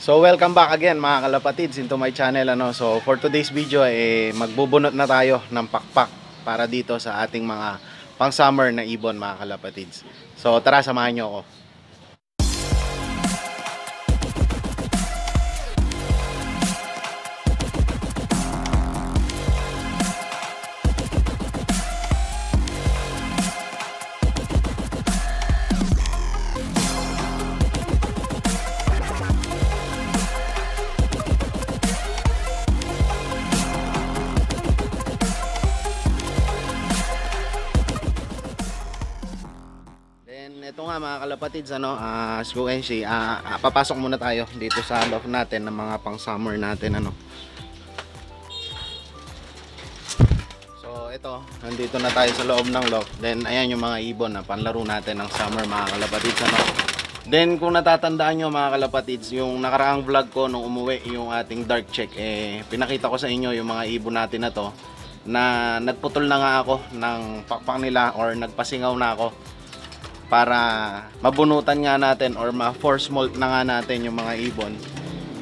So welcome back again mga kalapatids into my channel So for today's video magbubunot na tayo ng pakpak para dito sa ating mga pang summer na ibon mga kalapatids. So tara, samahan nyo ako. Ito nga mga kalapatids, as you can see, papasok muna tayo dito sa loft natin ng mga pang summer natin So ito, nandito na tayo sa loob ng loft. Then ayan yung mga ibon na panlaro natin ng summer mga kalapatids Then kung natatandaan nyo mga kalapatids, yung nakaraang vlog ko nung umuwi yung ating dark check, pinakita ko sa inyo yung mga ibon natin na to na nagputol na nga ako ng pakpak nila or nagpasingaw na ako para mabunutan nga natin or ma-force molt na nga natin yung mga ibon.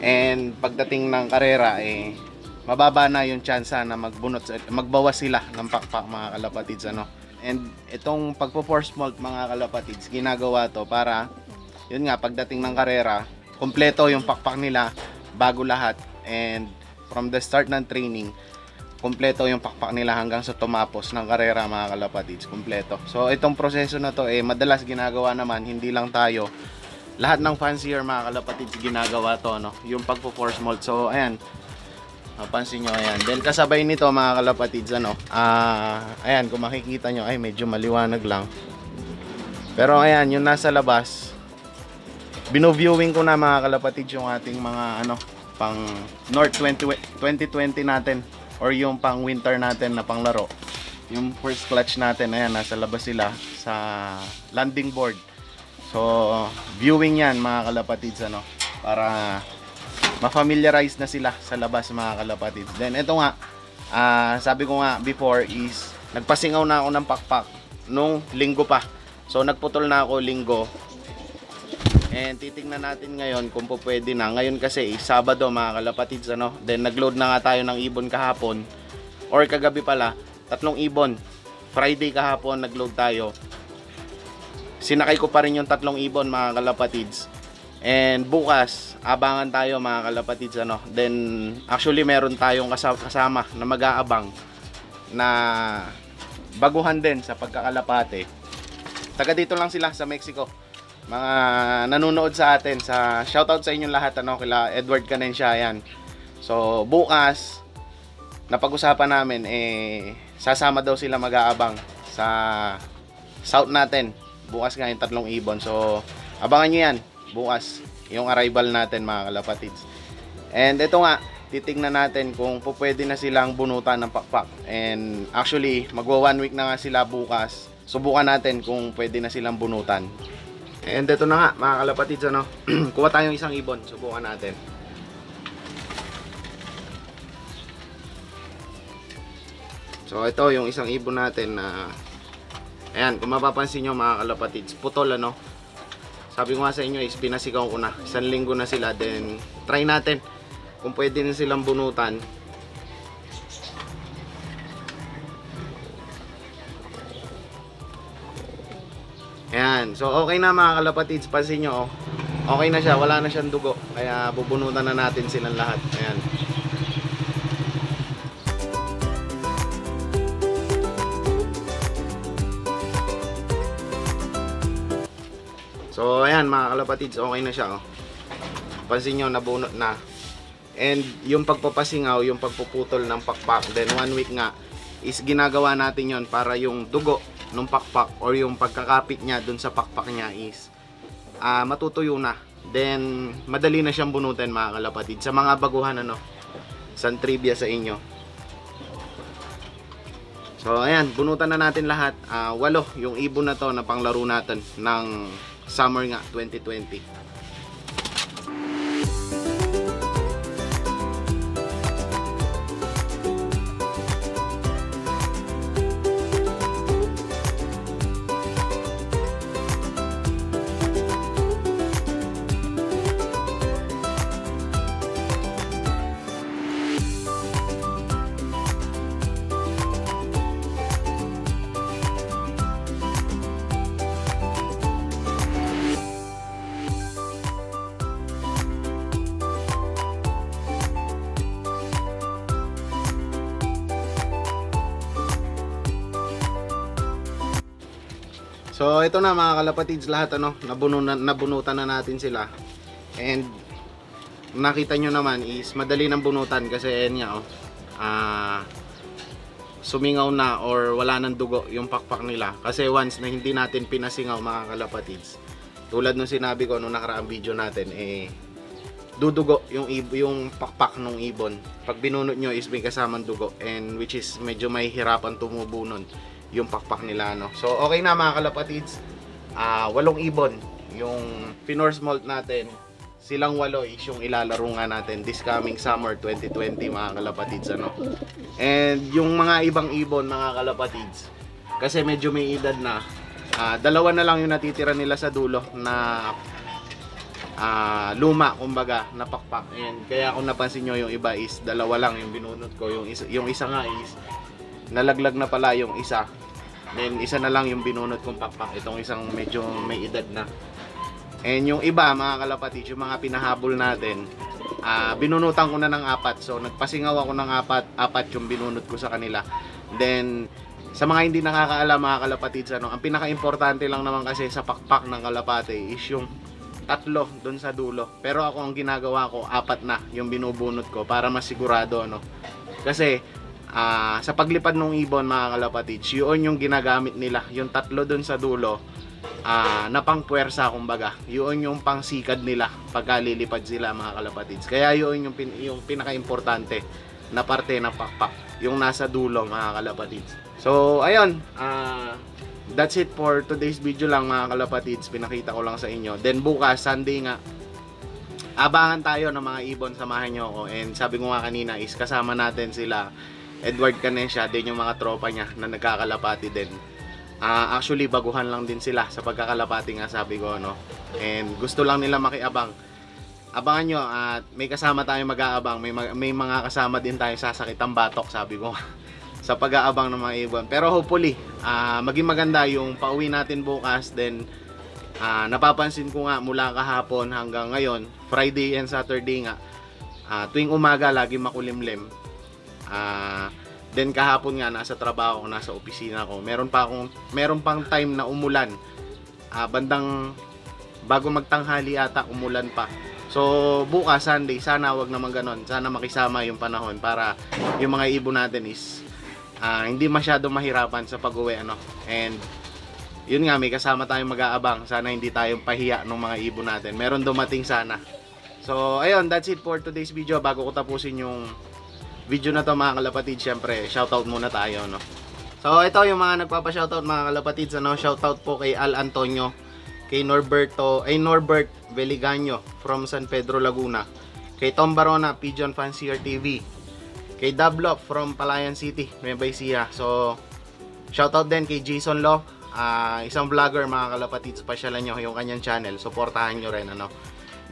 And pagdating ng karera mababa na yung tsansa na magbawas sila ng pakpak mga kalapatids And itong pagpo-force molt mga kalapatids, ginagawa to para yun nga, pagdating ng karera, kompleto yung pakpak nila bago lahat, and from the start ng training kompleto yung pakpak nila hanggang sa tumapos ng karera mga kalapatids, kompleto. So itong proseso na to madalas ginagawa naman, hindi lang tayo, lahat ng fancier mga kalapatids ginagawa to yung pagpo-force molt. So ayan, mapansin nyo, ayan. Then kasabay nito mga kalapatids ayan, kung makikita nyo, medyo maliwanag lang, pero ayan, yung nasa labas, bino-viewing ko na mga kalapatids yung ating mga pang North 2020 natin or yung pang winter natin na panglaro. Yung first clutch natin, ayan, nasa labas sila sa landing board. So viewing yan mga kalapatids para ma-familiarize na sila sa labas mga kalapatids. Then ito nga, sabi ko nga before is nagpasingaw na ako ng pakpak nung linggo pa. So nagputol na ako linggo. And titingnan natin ngayon kung pwede na. Ngayon kasi Sabado mga kalapatids Then nagload na nga tayo ng ibon kahapon, or kagabi pala, 3 ibon. Friday kahapon nagload tayo. Sinakay ko pa rin yung 3 ibon mga kalapatids. And bukas abangan tayo mga kalapatids Then actually meron tayong kasama na mag-aabang na baguhan din sa pagkakalapate. Taga dito lang sila sa Mexico. Mga nanonood sa atin, shoutout sa inyong lahat kila Edward Canensya yan. So bukas napag-usapan namin sasama daw sila mag-aabang sa south natin. Bukas nga yung 3 ibon. So abangan nyo yan bukas, yung arrival natin mga kalapatids. And ito nga, titignan natin kung pwede na silang bunutan ng pakpak. And actually magwa 1 week na nga sila bukas. Subukan natin kung pwede na silang bunutan. And ito na nga mga kalapatids kuha tayong isang ibon, subukan natin. So ito yung isang ibon natin na ayan, kung mapapansin nyo mga kalapatids, putol Sabi ko nga sa inyo is pinasigaw ko na, 1 linggo na sila. Then try natin kung pwede na silang bunutan. Ayan, so okay na mga kalapatids, pansin nyo okay na siya, wala na siyang dugo, kaya bubunutan na natin silang lahat. Ayan. So ayan mga kalapatids, okay na siya Pansin nyo, nabunot na. And yung pagpapasingaw, yung pagpuputol ng pakpak, then 1 week nga is ginagawa natin yon para yung dugo nung pakpak or yung pagkakapit niya dun sa pakpak niya is matutuyo na. Then madali na siyang bunutin mga kalapatid. Sa mga baguhan san trivia sa inyo. So ayan, bunutan na natin lahat. 8 yung ibon na to na panglaro natin ng summer nga 2020. So ito na mga kalapatids, lahat nabunutan na natin sila. And nakita nyo naman is madali ng bunutan kasi ayan nga sumingaw na or wala nang dugo yung pakpak nila. Kasi once na hindi natin pinasingaw mga kalapatids, tulad nung sinabi ko nung nakaraang video natin, dudugo yung pakpak ng ibon. Pag binunot nyo is may kasamang dugo, and which is medyo may hirapan tumubo nun yung pakpak nila, no? So okay na mga kalapatids, 8 ibon yung Pinor's Molt natin. Silang 8 is yung ilalaro nga natin this coming summer 2020 mga kalapatids, ano? And yung mga ibang ibon mga kalapatids, kasi medyo may edad na, 2 na lang yung natitira nila sa dulo na luma, kumbaga, na pakpak. And kaya kung napansin nyo, yung iba is 2 lang yung binunot ko. Yung isa nga is nalaglag na pala yung isa. Then isa na lang yung binunot kong pakpak. Itong isang medyo may edad na. And yung iba mga kalapatids, yung mga pinahabol natin, binunutan ko na ng 4. So nagpasingaw ako ng 4 yung binunot ko sa kanila. Then sa mga hindi nakakaalam mga kalapatids, ang pinaka-importante lang naman kasi sa pakpak ng kalapate is yung 3 doon sa dulo. Pero ako ang ginagawa ko, 4 na yung binubunot ko para masigurado, ano. Kasi sa paglipad ng ibon mga kalapatids, yun yung ginagamit nila, yung 3 doon sa dulo, na pang puwersa, kumbaga. Yun yung pang sikad nila pagka lilipad sila mga kalapatids. Kaya yun yung pinaka-importante na parte ng pakpak, yung nasa dulo mga kalapatids. So ayun, that's it for today's video lang mga kalapatids. Pinakita ko lang sa inyo. Then bukas, Sunday nga, abangan tayo ng mga ibon, samahan nyo ako. And sabi ko nga kanina is kasama natin sila Edward Canesia, din yung mga tropa niya na nagkakalapati din. Actually baguhan lang din sila sa pagkakalapati nga, sabi ko, no. And gusto lang nila makiabang. Abangan nyo at may kasama tayo mag-aabang. May mga kasama din tayo sasakitang batok, sabi ko sa pag-aabang ng mga ibon. Pero hopefully maging maganda yung pauwi natin bukas. Then napapansin ko nga mula kahapon hanggang ngayon, Friday and Saturday nga, tuwing umaga lagi makulimlim. Then kahapon nga nasa trabaho ko, nasa opisina ko. Meron pang time na umulan. Bandang bago magtanghali ata umulan pa. So bukas Sunday, sana wag naman ganon. Sana makisama yung panahon para yung mga ibon natin is hindi masyado mahirapan sa pag-uwi, ano. And yun nga, may kasama tayong mag-aabang. Sana hindi tayong pahiya ng mga ibon natin. Meron dumating sana. So ayun, that's it for today's video. Bago ko tapusin yung video na to mga kalapatids, syempre shoutout muna tayo, no. So ito yung mga nagpapa-shoutout mga kalapatids, ano. Shoutout po kay Al Antonio, kay Norbert Veligano from San Pedro, Laguna, kay Tom Barona, Pigeon Fancier TV, kay Dablop from Palayan City, Nueva Ecija. So shoutout din kay Jason Law, isang vlogger mga kalapatids. Pasyalan nyo yung kanyang channel, supportahan nyo rin, ano.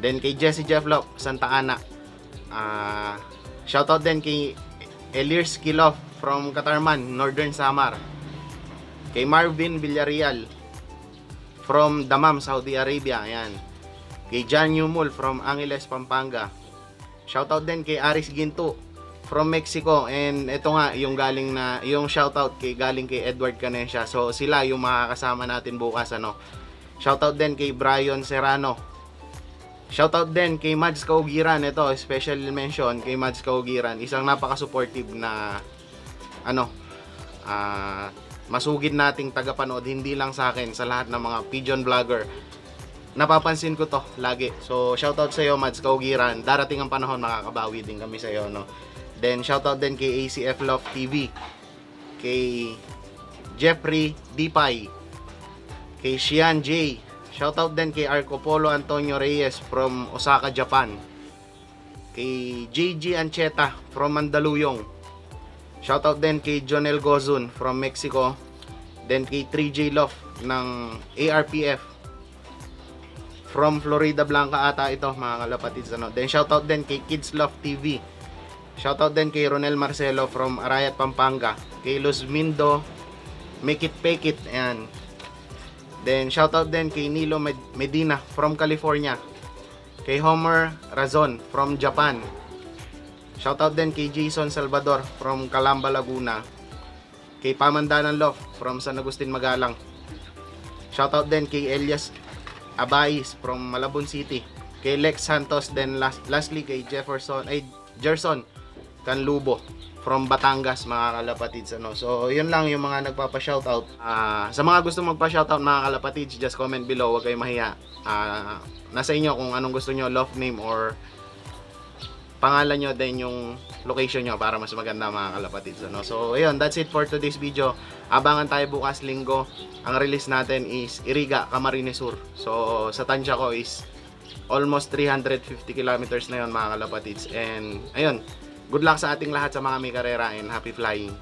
Then kay Jesse Jefflop, Santa Ana. Shoutout din kay Elir Skilov from Katarman, Northern Samar. Kay Marvin Villarreal from Damam, Saudi Arabia. Ayan. Kay John Yumul from Angeles, Pampanga. Shoutout din kay Aris Ginto from Mexico. And ito nga yung yung shoutout galing kay Edward Canesia. So sila yung makakasama natin bukas, ano. Shoutout din kay Brian Serrano. Shoutout din kay Mads Kaugiran. Ito, special mention kay Mads Kaugiran. Isang napaka-supportive na masugid nating tagapanood, hindi lang sa akin, sa lahat ng mga pigeon vlogger. Napapansin ko to lagi. So shoutout sa iyo Mads Kaugiran. Darating ang panahon makakabawi din kami sa iyo, no. Then shoutout din kay ACF Love TV, kay Jeffrey Dipay, kay Shian J. Shoutout din kay Arco Polo Antonio Reyes from Osaka, Japan. Kay JG Ancheta from Mandaluyong. Shoutout din kay Jonel Gozun from Mexico. Then kay 3J Love ng ARPF from Florida Blanca ata ito mga kalapatids, ano. Then shoutout din kay Kids Love TV. Shoutout din kay Ronel Marcelo from Arayat, Pampanga. Kay Luzmindo Make It Fake It. Ayan. Then shoutout din kay Nilo Medina from California. Kay Homer Razon from Japan. Shoutout din kay Jason Salvador from Calamba, Laguna. Kay Pamandanan Love from San Agustin, Magalang. Shoutout din kay Elias Abais from Malabon City. Kay Lex Santos, then lastly kay Gerson Canlubo from Batangas, mga kalapatids. So, yun lang yung mga nagpapa-shoutout. Sa mga gusto magpa-shoutout, mga kalapatids, just comment below, huwag kayong mahiya. Nasa inyo kung anong gusto nyo, love name or pangalan nyo, then yung location nyo para mas maganda, mga kalapatids. So, ayun, that's it for today's video. Abangan tayo bukas linggo. Ang release natin is Iriga, Camarines Sur. So, sa tansya ko is almost 350 kilometers na yun, mga kalapatids. And ayun, good luck sa ating lahat sa mga may karera and happy flying.